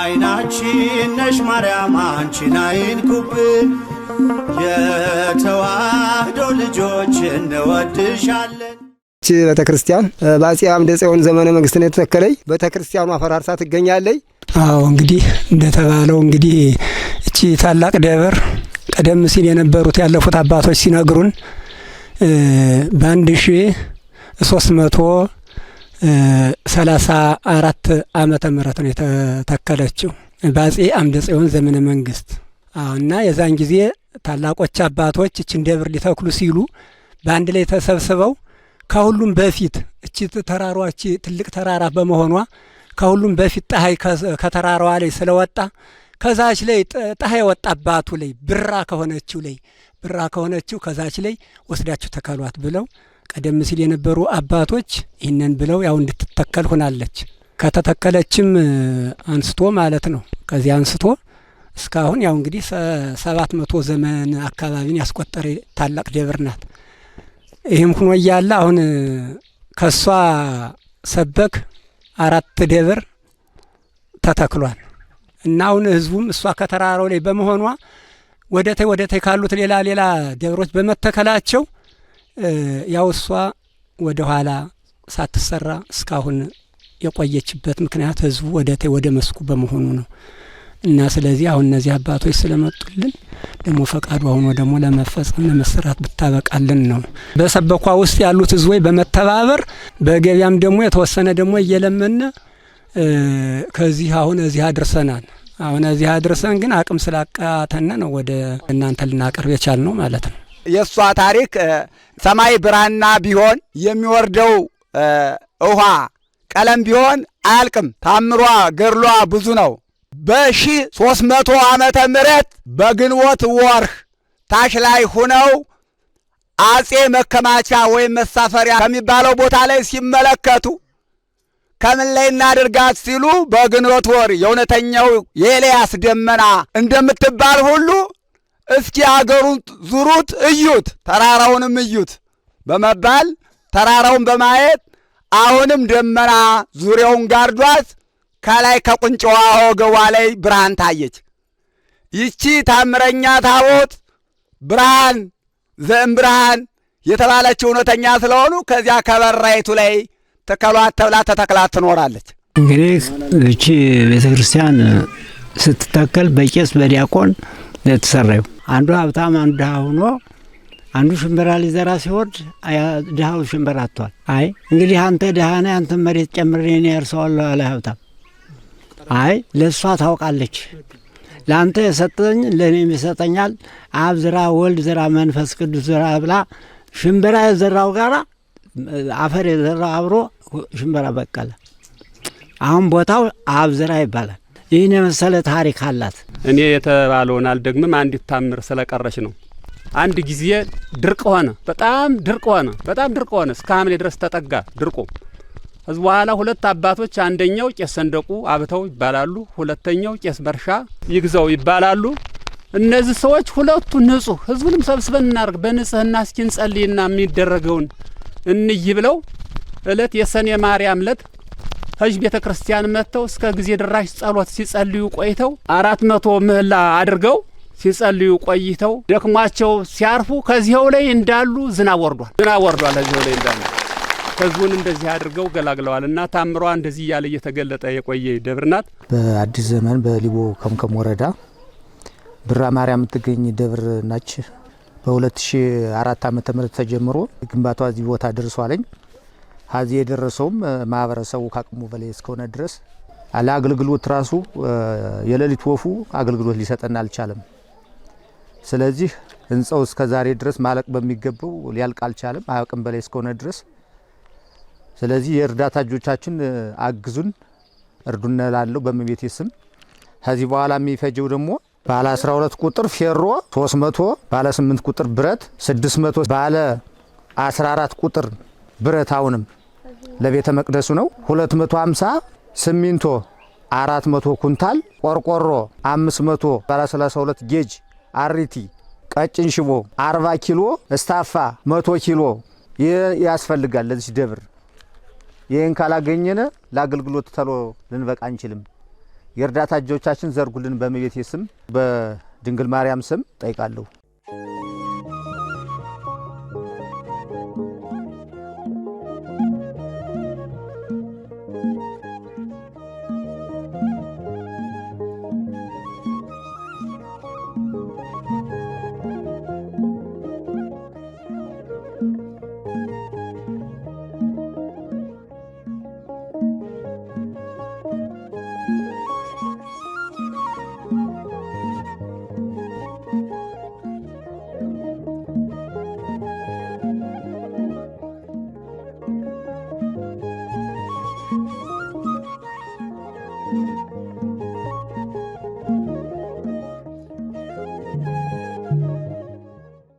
አይናችን ነሽ ማርያም አንቺን አይንኩብን የተዋህዶ ልጆች እንወድሻለን። ቤተክርስቲያን በአፄ አምደ ጽዮን ዘመነ መንግስት ነው የተተከለች። ቤተክርስቲያኗ አፈራርሳ ትገኛለች። አዎ እንግዲህ እንደተባለው እንግዲህ እቺ ታላቅ ደብር ቀደም ሲል የነበሩት ያለፉት አባቶች ሲነግሩን በ1334 ዓመተ ምህረት ነው የተተከለችው በአፄ አምደ ጽዮን ዘመነ መንግስት። እና የዛን ጊዜ ታላቆች አባቶች እቺን ደብር ሊተክሉ ሲሉ በአንድ ላይ ተሰብስበው ከሁሉም በፊት እቺ ተራራዋ እቺ ትልቅ ተራራ በመሆኗ ከሁሉም በፊት ፀሐይ ከተራራዋ ላይ ስለወጣ ከዛች ላይ ፀሐይ ወጣባቱ ላይ ብራ ከሆነችው ከዛች ላይ ወስዳችሁ ተከሏት ብለው ቀደም ሲል የነበሩ አባቶች ይህንን ብለው ያው እንድትተከል ሆናለች። ከተተከለችም አንስቶ ማለት ነው ከዚህ አንስቶ እስካሁን ያው እንግዲህ 700 ዘመን አካባቢን ያስቆጠረ ታላቅ ደብር ናት። ይህም ሆኖ እያለ አሁን ከሷ ሰበክ 4 ደብር ተተክሏል እና አሁን ህዝቡም እሷ ከተራራው ላይ በመሆኗ ወደተ ካሉት ሌላ ደብሮች በመተከላቸው ያው እሷ ወደ ኋላ ሳትሰራ እስካሁን የቆየችበት ምክንያት ህዝቡ ወደ መስኩ በመሆኑ ነው። እና ስለዚህ አሁን እነዚህ አባቶች ስለመጡልን ደግሞ ፈቃዱ ሆኖ ደግሞ ለመፈጸም ለመስራት ብታበቃልን ነው። በሰበኳ ውስጥ ያሉት ህዝቦች በመተባበር በገቢያም ደግሞ የተወሰነ ደግሞ እየለመነ ከዚህ አሁን እዚህ አድርሰናል። አሁን እዚህ አድርሰን ግን አቅም ስላቃተነ ነው ወደ እናንተ ልናቀርብ የቻልነው ማለት ነው። የሷ ታሪክ ሰማይ ብራና ቢሆን የሚወርደው ውሃ ቀለም ቢሆን አያልቅም። ታምሯ ገድሏ ብዙ ነው። በ1300 ዓመተ ምህረት በግንቦት ወርህ ታች ላይ ሁነው አጼ መከማቻ ወይም መሳፈሪያ ከሚባለው ቦታ ላይ ሲመለከቱ ከምን ላይ እናድርጋት ሲሉ በግንቦት ወር የእውነተኛው የኤልያስ ደመና እንደምትባል ሁሉ እስኪ አገሩን ዙሩት እዩት ተራራውንም እዩት በመባል ተራራውን በማየት አሁንም ደመና ዙሪያውን ጋርዷት ከላይ ከቁንጫዋ ወገቧ ላይ ብርሃን ታየች። ይቺ ታምረኛ ታቦት ብርሃን ዘእምብርሃን የተባለች እውነተኛ ስለሆኑ ከዚያ ከበራይቱ ላይ ተከሏት ተብላ ተተክላ ትኖራለች። እንግዲህ እቺ ቤተክርስቲያን ስትተከል በቄስ በዲያቆን ለተሰራዩ አንዱ ሀብታም አንዱ ድሃ ሆኖ አንዱ ሽምብራ ሊዘራ ሲወርድ ድሃው ሽምብራ አጥቷል። አይ እንግዲህ አንተ ድሃ ነህ አንተ መሬት ጨምሬ እኔ ያርሰዋለሁ አለ ሀብታም። አይ ለሷ ታውቃለች ለአንተ የሰጠኝ ለእኔም ይሰጠኛል አብ ዝራ ወልድ ዝራ መንፈስ ቅዱስ ዝራ ብላ ሽምብራ የዘራው ጋራ አፈር የዘራው አብሮ ሽምብራ በቀለ። አሁን ቦታው አብ ዝራ ይባላል። ይህን የመሰለ ታሪክ አላት። እኔ የተባለውን አልደግምም። አንዲት ታምር ስለቀረች ነው። አንድ ጊዜ ድርቅ ሆነ፣ በጣም ድርቅ ሆነ እስከ ሐምሌ ድረስ ተጠጋ ድርቁ። ከዚህ በኋላ ሁለት አባቶች አንደኛው ቄስ ሰንደቁ አብተው ይባላሉ፣ ሁለተኛው ቄስ በርሻ ይግዛው ይባላሉ። እነዚህ ሰዎች ሁለቱ ንጹህ ህዝቡንም ሰብስበን እናርግ በንጽህና እስኪ እንጸልይና የሚደረገውን እንይ ብለው እለት የሰኔ ማርያም እለት ህዝብ ቤተክርስቲያን መጥተው እስከ ጊዜ ድራሽ ጸሎት ሲጸልዩ ቆይተው 400 ምህላ አድርገው ሲጸልዩ ቆይተው ደክሟቸው ሲያርፉ ከዚያው ላይ እንዳሉ ዝናብ ወርዷል። ከዚያው ላይ እንዳሉ ህዝቡን እንደዚህ አድርገው ገላግለዋልና ታምሯ እንደዚህ ያለ እየተገለጠ የቆየ ደብር ናት። በአዲስ ዘመን በሊቦ ከምከም ወረዳ ብራ ማርያም ትገኝ ደብር ናች። በ2004 ዓመተ ምህረት ተጀምሮ ግንባታው እዚህ ቦታ ደርሷለኝ። ሀዚ የደረሰውም ማህበረሰቡ ካቅሙ በላይ እስከሆነ ድረስ አለ አገልግሎት ራሱ የሌሊት ወፉ አገልግሎት ሊሰጠን አልቻለም። ስለዚህ ህንጻው እስከዛሬ ድረስ ማለቅ በሚገባው ሊያልቅ አልቻለም አቅም በላይ እስከሆነ ድረስ። ስለዚህ የእርዳታ እጆቻችን አግዙን እርዱን ላለው በመቤቴ ስም። ከዚህ በኋላ የሚፈጀው ደግሞ ባለ 12 ቁጥር ፌሮ 300 ባለ 8 ቁጥር ብረት 600 ባለ 14 ቁጥር ብረት አሁንም ለቤተ መቅደሱ ነው 250 ሲሚንቶ 400 ኩንታል ቆርቆሮ 500 ባለ 32 ጌጅ አሪቲ ቀጭን ሽቦ 40 ኪሎ እስታፋ 100 ኪሎ ያስፈልጋል ለዚህ ደብር። ይሄን ካላገኘነ ለአገልግሎት ተሎ ልንበቃ አንችልም። የእርዳታ እጆቻችን ዘርጉልን በእመቤቴ ስም በድንግል ማርያም ስም ጠይቃለሁ።